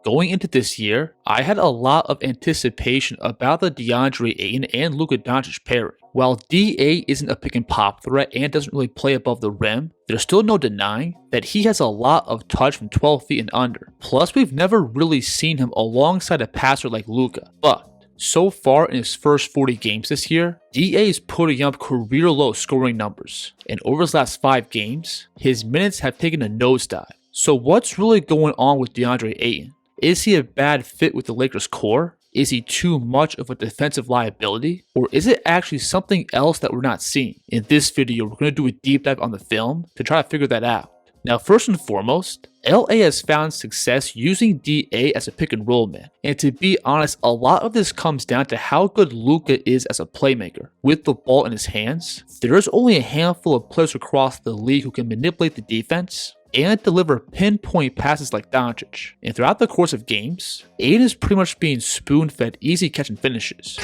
Going into this year, I had a lot of anticipation about the Deandre Ayton and Luka Doncic pairing. While DA isn't a pick and pop threat and doesn't really play above the rim, there's still no denying that he has a lot of touch from 12 feet and under. Plus, we've never really seen him alongside a passer like Luka. But so far in his first 40 games this year, DA is putting up career low scoring numbers. And over his last 5 games, his minutes have taken a nosedive. So what's really going on with Deandre Ayton? Is he a bad fit with the Lakers core? Is he too much of a defensive liability? Or is it actually something else that we're not seeing? In this video, we're going to do a deep dive on the film to try to figure that out. Now, first and foremost, LA has found success using DA as a pick and roll man. And to be honest, a lot of this comes down to how good Luka is as a playmaker. With the ball in his hands, there's only a handful of players across the league who can manipulate the defense and deliver pinpoint passes like Doncic. And throughout the course of games, Ayton is pretty much being spoon-fed easy catch and finishes.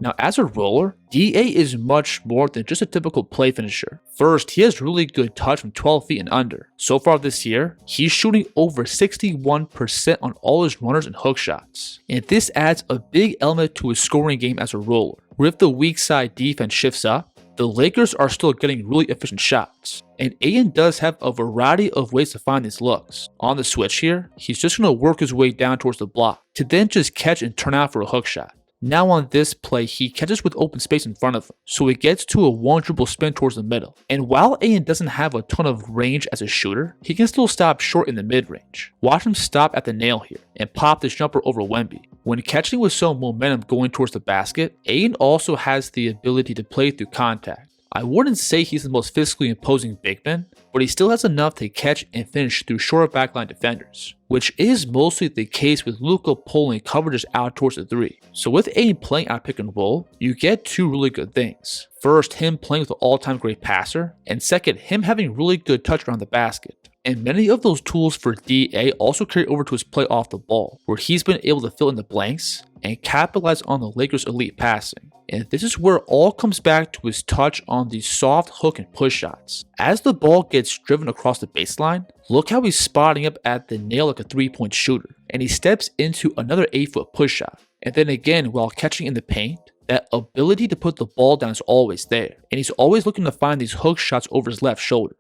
Now, as a roller, DA is much more than just a typical play finisher. First, he has really good touch from 12 feet and under. So far this year, he's shooting over 61% on all his runners and hook shots. And this adds a big element to his scoring game as a roller, where if the weak side defense shifts up, the Lakers are still getting really efficient shots. And Ayton does have a variety of ways to find these looks. On the switch here, he's just going to work his way down towards the block to then just catch and turn out for a hook shot. Now on this play, he catches with open space in front of him, so he gets to a one dribble spin towards the middle. And while Ayton doesn't have a ton of range as a shooter, he can still stop short in the mid-range. Watch him stop at the nail here and pop this jumper over Wemby. When catching with some momentum going towards the basket, Ayton also has the ability to play through contact. I wouldn't say he's the most physically imposing big man, but he still has enough to catch and finish through short backline defenders, which is mostly the case with Luka pulling coverages out towards the 3. So with Ayton playing out pick and roll, you get 2 really good things. First, him playing with an all-time great passer, and second, him having really good touch around the basket. And many of those tools for DA also carry over to his play off the ball, where he's been able to fill in the blanks and capitalize on the Lakers' elite passing. And this is where it all comes back to his touch on these soft hook and push shots. As the ball gets driven across the baseline, look how he's spotting up at the nail like a 3-point shooter, and he steps into another 8-foot push shot. And then again, while catching in the paint, that ability to put the ball down is always there, and he's always looking to find these hook shots over his left shoulder.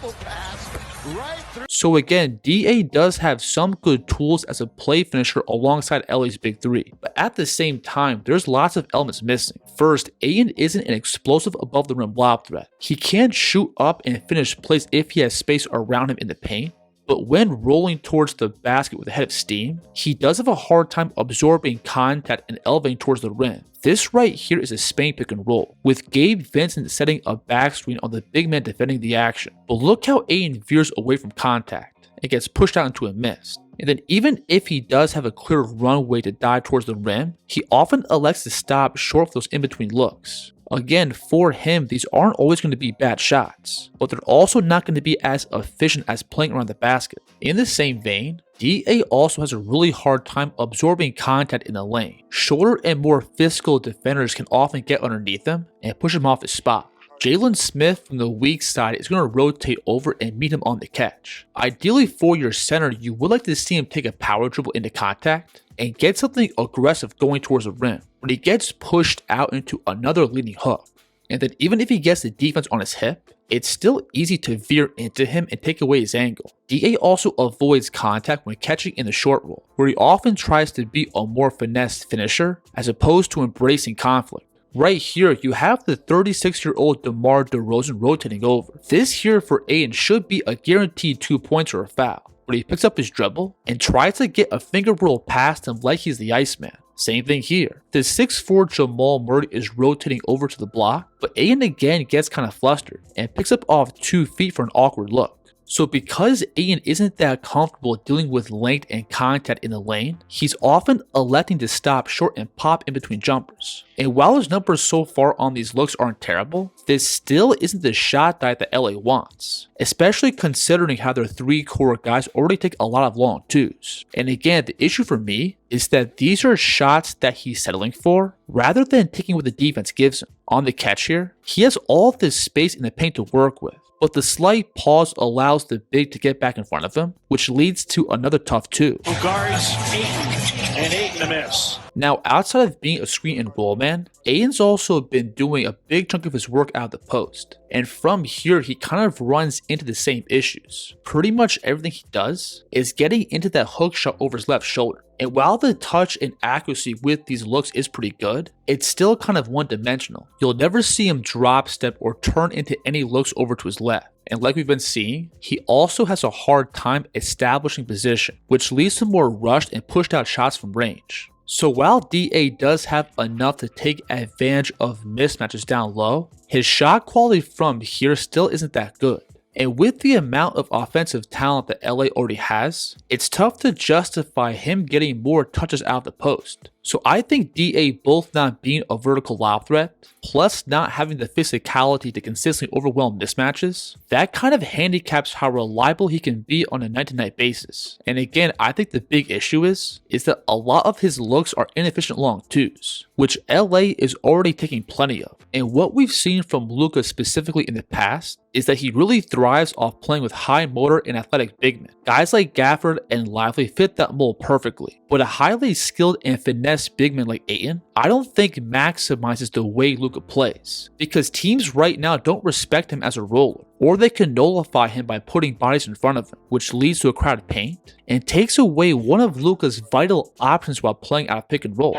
So again, DA does have some good tools as a play finisher alongside LA's big 3, but at the same time, there's lots of elements missing. First, Ayton isn't an explosive above the rim lob threat. He can shoot up and finish plays if he has space around him in the paint, but when rolling towards the basket with a head of steam, he does have a hard time absorbing contact and elevating towards the rim. This right here is a Spain pick and roll, with Gabe Vincent setting a back screen on the big man defending the action. But look how Ayton veers away from contact and gets pushed out into a miss. And then even if he does have a clear runway to dive towards the rim, he often elects to stop short of those in-between looks. Again, for him, these aren't always going to be bad shots, but they're also not going to be as efficient as playing around the basket. In the same vein, DA also has a really hard time absorbing contact in the lane. Shorter and more physical defenders can often get underneath him and push him off his spot. Jalen Smith from the weak side is going to rotate over and meet him on the catch. Ideally for your center, you would like to see him take a power dribble into contact and get something aggressive going towards the rim, but he gets pushed out into another leading hook. And then even if he gets the defense on his hip, it's still easy to veer into him and take away his angle. DA also avoids contact when catching in the short roll, where he often tries to be a more finesse finisher as opposed to embracing conflict. Right here, you have the 36-year-old DeMar DeRozan rotating over. This here for Ayton should be a guaranteed 2 points or a foul, but he picks up his dribble and tries to get a finger roll past him like he's the Iceman. Same thing here. The 6'4 Jamal Murray is rotating over to the block, but Ayton again gets kind of flustered and picks up off 2 feet for an awkward look. So because Ayton isn't that comfortable dealing with length and contact in the lane, he's often electing to stop short and pop in between jumpers. And while his numbers so far on these looks aren't terrible, this still isn't the shot diet that LA wants, especially considering how their 3 core guys already take a lot of long twos. And again, the issue for me is that these are shots that he's settling for rather than taking what the defense gives him. On the catch here, he has all of this space in the paint to work with, but the slight pause allows the big to get back in front of him, which leads to another tough two. Who guards Ayton, and Ayton a miss. Now, outside of being a screen and roll man, Ayton's also been doing a big chunk of his work out of the post. And from here, he kind of runs into the same issues. Pretty much everything he does is getting into that hook shot over his left shoulder. And while the touch and accuracy with these looks is pretty good, it's still kind of one-dimensional. You'll never see him drop step or turn into any looks over to his left. And like we've been seeing, he also has a hard time establishing position, which leads to more rushed and pushed out shots from range. So while DA does have enough to take advantage of mismatches down low, his shot quality from here still isn't that good. And with the amount of offensive talent that LA already has, it's tough to justify him getting more touches out of the post. So I think DA both not being a vertical lob threat, plus not having the physicality to consistently overwhelm mismatches, that kind of handicaps how reliable he can be on a night-to-night basis. And again, I think the big issue is that a lot of his looks are inefficient long twos, which LA is already taking plenty of. And what we've seen from Luka specifically in the past is that he really thrives off playing with high motor and athletic big men. Guys like Gafford and Lively fit that mold perfectly, but a highly skilled and finesse big man like Ayton, I don't think maximizes the way Luka plays, because teams right now don't respect him as a roller, or they can nullify him by putting bodies in front of him, which leads to a crowded paint, and takes away one of Luka's vital options while playing out of pick and roll.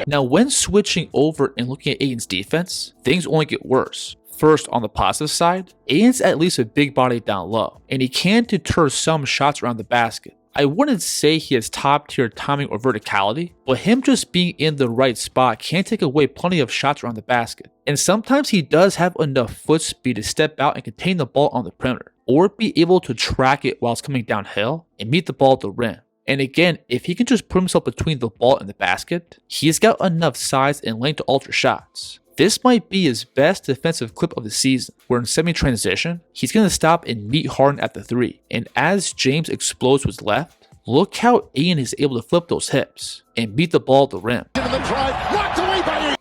Now when switching over and looking at Ayton's defense, things only get worse. First, on the positive side, Ayton's at least a big body down low, and he can deter some shots around the basket. I wouldn't say he has top tier timing or verticality, but him just being in the right spot can take away plenty of shots around the basket. And sometimes he does have enough foot speed to step out and contain the ball on the perimeter, or be able to track it while it's coming downhill and meet the ball at the rim. And again, if he can just put himself between the ball and the basket, he's got enough size and length to alter shots. This might be his best defensive clip of the season, where in semi-transition, he's going to stop and meet Harden at the 3. And as James explodes to his left, look how Ayton is able to flip those hips and beat the ball at the rim.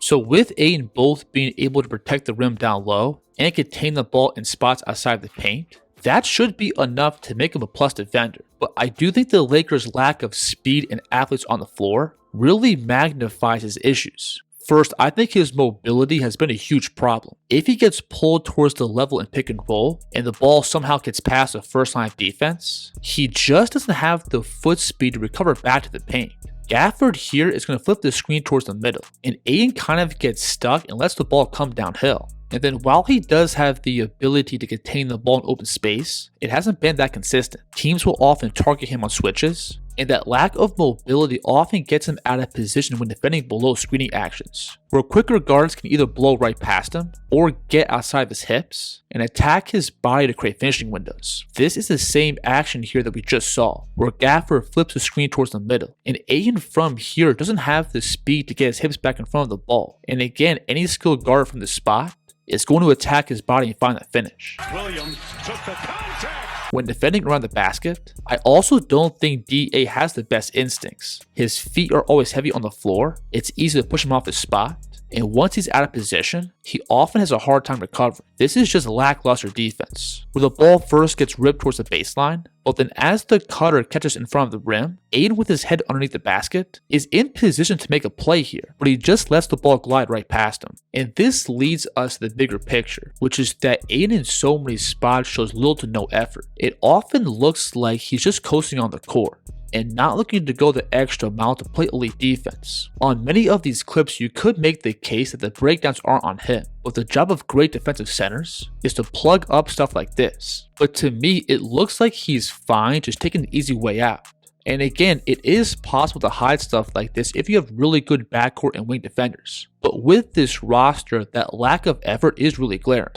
So with Ayton both being able to protect the rim down low and contain the ball in spots outside the paint, that should be enough to make him a plus defender. But I do think the Lakers' lack of speed and athletes on the floor really magnifies his issues. First, I think his mobility has been a huge problem. If he gets pulled towards the level in pick and roll, and the ball somehow gets past the first line of defense, he just doesn't have the foot speed to recover back to the paint. Gafford here is going to flip the screen towards the middle, and Ayton kind of gets stuck and lets the ball come downhill. And then while he does have the ability to contain the ball in open space, it hasn't been that consistent. Teams will often target him on switches, and that lack of mobility often gets him out of position when defending below screening actions, where quicker guards can either blow right past him or get outside of his hips and attack his body to create finishing windows. This is the same action here that we just saw, where Gafford flips the screen towards the middle, and Ayton from here doesn't have the speed to get his hips back in front of the ball. And again, any skilled guard from the spot is going to attack his body and find that finish. Williams took the contact. When defending around the basket, I also don't think DA has the best instincts. His feet are always heavy on the floor, it's easy to push him off his spot, and once he's out of position, he often has a hard time recovering. This is just lackluster defense, where the ball first gets ripped towards the baseline, but then as the cutter catches in front of the rim, Ayton with his head underneath the basket is in position to make a play here, but he just lets the ball glide right past him. And this leads us to the bigger picture, which is that Ayton in so many spots shows little to no effort. It often looks like he's just coasting on the court and not looking to go the extra mile to play elite defense. On many of these clips, you could make the case that the breakdowns aren't on him, but the job of great defensive centers is to plug up stuff like this. But to me, it looks like he's fine just taking the easy way out. And again, it is possible to hide stuff like this if you have really good backcourt and wing defenders. But with this roster, that lack of effort is really glaring.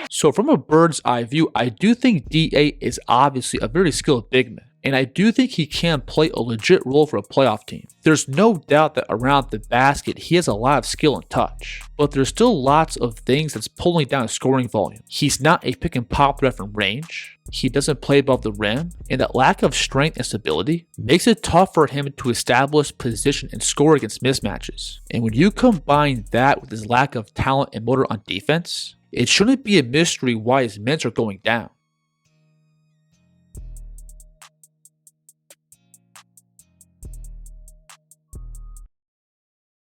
So from a bird's eye view, I do think DA is obviously a very skilled big man, and I do think he can play a legit role for a playoff team. There's no doubt that around the basket he has a lot of skill and touch, but there's still lots of things that's pulling down his scoring volume. He's not a pick and pop threat from range, he doesn't play above the rim, and that lack of strength and stability makes it tough for him to establish position and score against mismatches. And when you combine that with his lack of talent and motor on defense, it shouldn't be a mystery why his minutes are going down.